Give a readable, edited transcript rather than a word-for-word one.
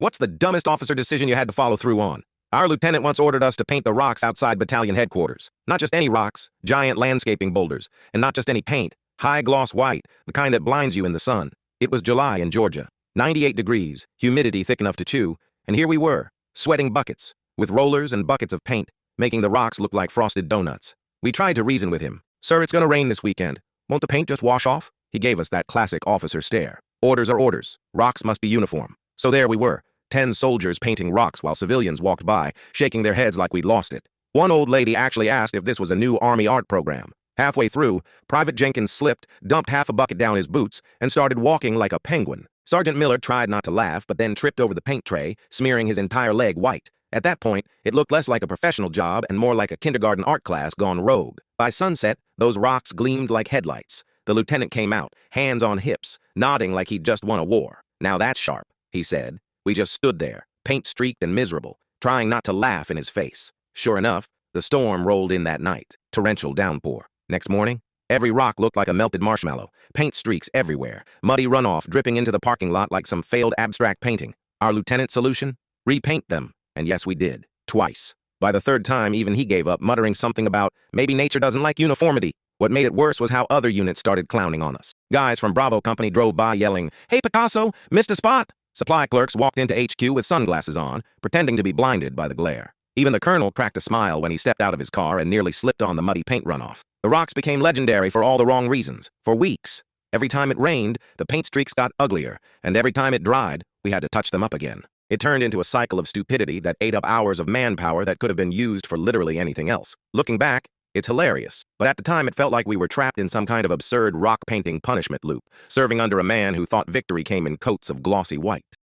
What's the dumbest officer decision you had to follow through on? Our lieutenant once ordered us to paint the rocks outside battalion headquarters. Not just any rocks, giant landscaping boulders. And not just any paint, high-gloss white, the kind that blinds you in the sun. It was July in Georgia. 98 degrees, humidity thick enough to chew, and here we were, sweating buckets, with rollers and buckets of paint, making the rocks look like frosted donuts. We tried to reason with him. "Sir, it's gonna rain this weekend. Won't the paint just wash off?" He gave us that classic officer stare. Orders are orders. Rocks must be uniform. So there we were, 10 soldiers painting rocks while civilians walked by, shaking their heads like we'd lost it. One old lady actually asked if this was a new Army art program. Halfway through, Private Jenkins slipped, dumped half a bucket down his boots, and started walking like a penguin. Sergeant Miller tried not to laugh, but then tripped over the paint tray, smearing his entire leg white. At that point, it looked less like a professional job and more like a kindergarten art class gone rogue. By sunset, those rocks gleamed like headlights. The lieutenant came out, hands on hips, nodding like he'd just won a war. "Now that's sharp," he said. We just stood there, paint-streaked and miserable, trying not to laugh in his face. Sure enough, the storm rolled in that night. Torrential downpour. Next morning, every rock looked like a melted marshmallow. Paint streaks everywhere. Muddy runoff dripping into the parking lot like some failed abstract painting. Our lieutenant's solution? Repaint them. And yes, we did. Twice. By the third time, even he gave up, muttering something about, maybe nature doesn't like uniformity. What made it worse was how other units started clowning on us. Guys from Bravo Company drove by yelling, "Hey Picasso, missed a spot!" Supply clerks walked into HQ with sunglasses on, pretending to be blinded by the glare. Even the colonel cracked a smile when he stepped out of his car and nearly slipped on the muddy paint runoff. The rocks became legendary for all the wrong reasons. For weeks. Every time it rained, the paint streaks got uglier, and every time it dried, we had to touch them up again. It turned into a cycle of stupidity that ate up hours of manpower that could have been used for literally anything else. Looking back, it's hilarious, but at the time it felt like we were trapped in some kind of absurd rock painting punishment loop, serving under a man who thought victory came in coats of glossy white.